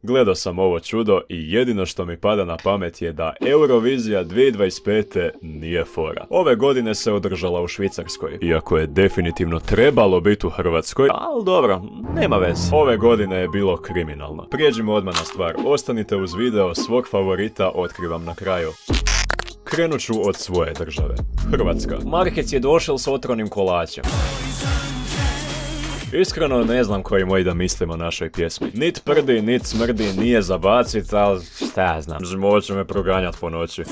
Gledao sam ovo čudo i jedino što mi pada na pamet je da Eurovizija 2025. nije fora. Ove godine se održala u Švicarskoj, iako je definitivno trebalo biti u Hrvatskoj, ali dobro, nema veze. Ove godine je bilo kriminalno. Prijeđimo odmah na stvar, ostanite uz video, svog favorita otkrivam na kraju. Krenut ću od svoje države, Hrvatska. Markec je došel s otrovnim kolačem. Iskreno ne znam koji moji da mislim o našoj pjesmi. Nit prdi, nit smrdi, nije za bacit, ali šta ja znam. Hoće me proganjat po noći.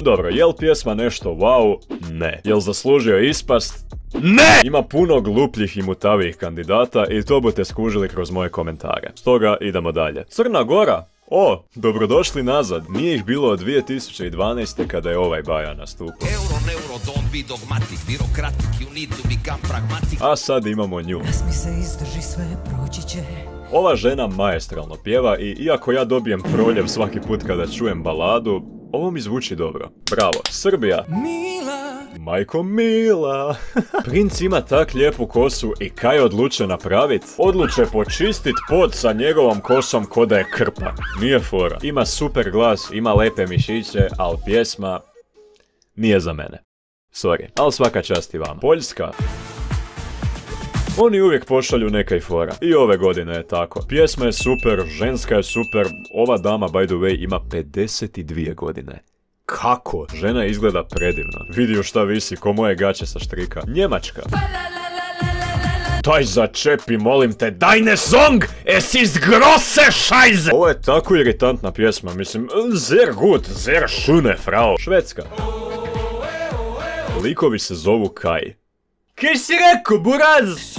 Dobro, jel pjesma nešto wow? Ne. Jel zaslužio ispast? Ne! Ima puno glupljih i mutavijih kandidata i to budete skužili kroz moje komentare. Stoga idemo dalje. Crna Gora? O, dobrodošli nazad. Nije ih bilo od 2012. kada je ovaj baja nastupao. A sad imamo nju. Ova žena maestralno pjeva i iako ja dobijem proljev svaki put kada čujem baladu, ovo mi zvuči dobro. Bravo. Srbija. Majko Mila. Princ ima tak lijepu kosu i kaj odluče napravit? Odluče počistit pod sa njegovom kosom ko da je krpa. Nije fora. Ima super glas, ima lepe mišiće, ali pjesma nije za mene. Sorry, ali svaka čast i vama. Poljska. Oni uvijek pošalju nekaj fora. I ove godine je tako. Pjesma je super, ženska je super. Ova dama, by the way, ima 52 godine. Kako? Žena izgleda predivno. Vidi ju šta visi, ko moje gaće sa štrika. Njemačka. Daj začepi, molim te, dajne song! Es ist grosse Scheiße! Ovo je tako iritantna pjesma, mislim, sehr gut, sehr schöne Frau. Švedska. Likovi se zovu Kaj. Kaj si rekao, buraz?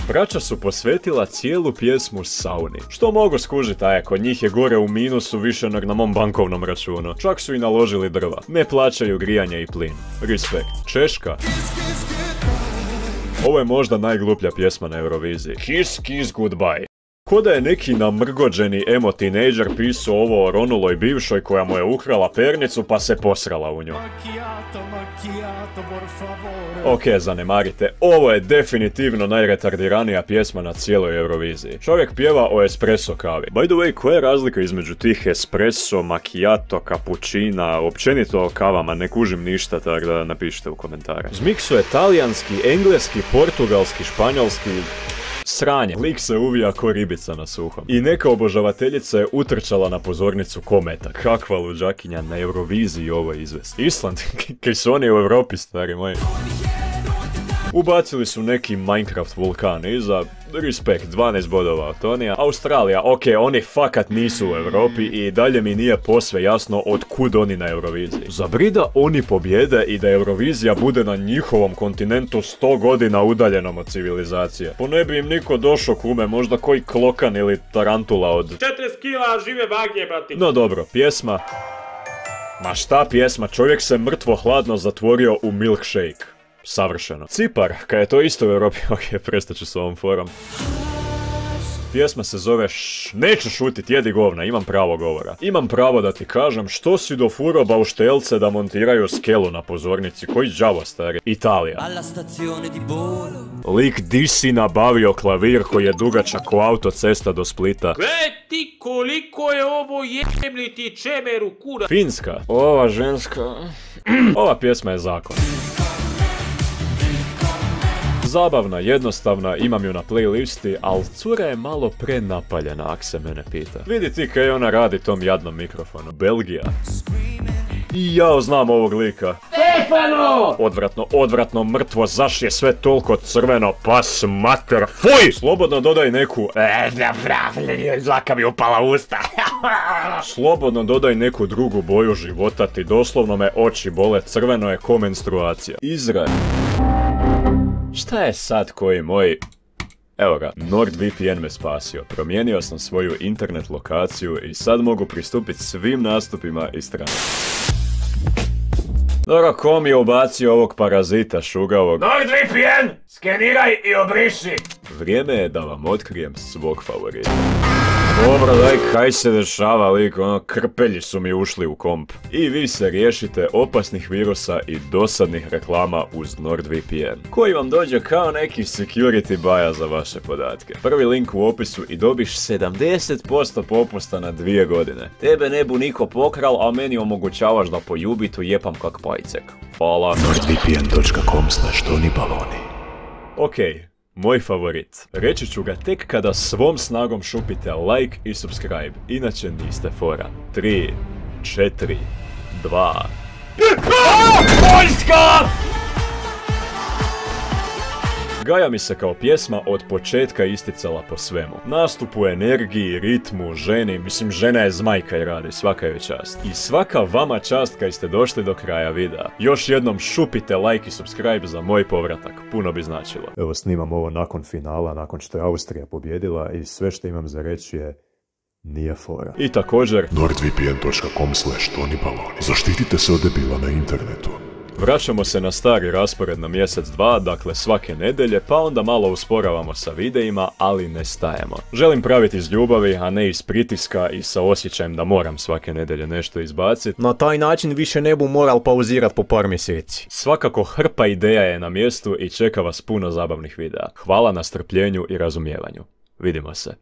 Braća su posvetila cijelu pjesmu sauni. Što mogu skužiti, a kod njih je gore u minusu više nego na mom bankovnom računu. Čak su i naložili drva. Ne plaćaju grijanje i plin. Respekt. Češka. Ovo je možda najgluplja pjesma na Euroviziji. Kiss Kiss Goodbye. Ko da je neki namrgođeni emo tinejdžer pisao ovo o ronuloj bivšoj koja mu je ukrala pernicu pa se posrala u nju. Ok, zanemarite, ovo je definitivno najretardiranija pjesma na cijeloj Euroviziji. Čovjek pjeva o espresso kavi. By the way, koja je razlika između tih espresso, macchiato, cappuccina, općenito o kavama, ne kužim ništa, tako da napišite u komentare. Zmiksuje talijanski, engleski, portugalski, španjolski... Sranje. Lik se uvija ko ribica na suhom. I neka obožavateljica je utrčala na pozornicu kometa. Kakva luđakinja na Euroviziji ovo izvesti. Island, kaj su oni u Europi, stari moji. Ubacili su neki Minecraft vulkan iza, respekt, 12 bodova od Tonija. Australija, ok, oni fakat nisu u Europi i dalje mi nije posve jasno od kud oni na Euroviziji. Zabrida oni pobjede i da Eurovizija bude na njihovom kontinentu 100 godina udaljenom od civilizacije. Po ne bi im niko došao kume, možda koji klokan ili tarantula od 40 kila žive vage, brati. No dobro, pjesma. Ma šta pjesma, čovjek se mrtvo hladno zatvorio u milkshake. Savršeno. Cipar, kaj je to isto u Europi, ok, prestaću s ovom forom. Pjesma se zove Neću šutit, jedi govna, imam pravo govora. Imam pravo da ti kažem što si dofuro bauštelce da montiraju skelu na pozornici, koji đavo stari. Italija. Lik di si nabavio klavir koji je dugačak ko autocesta do Splita. Ti koliko je ovo jebli čemeru kura. Finska. Ova ženska... Ova pjesma je zakon. Zabavna, jednostavna, imam ju na playlisti, ali cura je malo prenapaljena, ak se mene pita. Vidi ti kaj ona radi tom jadnom mikrofonu. Belgija. I jao znam ovog lika. Stefano! Odvratno, mrtvo, zaš je sve toliko crveno, pas mater, fuj! Slobodno dodaj neku... Zlaka mi upala usta. Slobodno dodaj neku drugu boju života, ti doslovno me oči bole, crveno je ko menstruacija. Izrael. Šta je sad koji moj... Evo ga, NordVPN me spasio. Promijenio sam svoju internet lokaciju i sad mogu pristupiti svim nastupima iz strane. Dobro, ko mi je ubacio ovog parazita šugavog? NordVPN! Skeniraj i obriši! vrijeme je da vam otkrijem svog favorita. Dobro, daj, kaj se dešava, lik, ono, krpelji su mi ušli u komp. I vi se riješite opasnih virusa i dosadnih reklama uz NordVPN, koji vam dođe kao neki security baja za vaše podatke. Prvi link u opisu i dobiš 70% popusta na 2 godine. Tebe ne bu niko pokral, a meni omogućavaš da po Jubitu jepam kak pajcek. Hvala. nordvpn.com/tonibaloni. Okej. Moj favorit. Reći ću ga tek kada svom snagom šupite like i subscribe, inače niste fora. 3, 4, 2... Poljska! Gaja mi se kao pjesma od početka isticala po svemu. Nastupu, energiji, ritmu, ženi, mislim žena je zmajka i radi, svaka joj čast. I svaka vama čast kad ste došli do kraja videa. Još jednom šupite like i subscribe za moj povratak, puno bi značilo. Evo snimam ovo nakon finala, nakon što je Austrija pobjedila i sve što imam za reći je nije fora. I također, nordvpn.com/tonibaloni. Zaštitite se od debila na internetu. vraćamo se na stari raspored na mjesec 2, dakle svake nedjelje, pa onda malo usporavamo sa videima, ali ne stajemo. Želim praviti iz ljubavi, a ne iz pritiska i sa osjećajem da moram svake nedjelje nešto izbaciti. Na taj način više ne bu moral pauzirat po par mjeseci. Svakako hrpa ideja je na mjestu i čeka vas puno zabavnih videa. Hvala na strpljenju i razumijevanju. Vidimo se.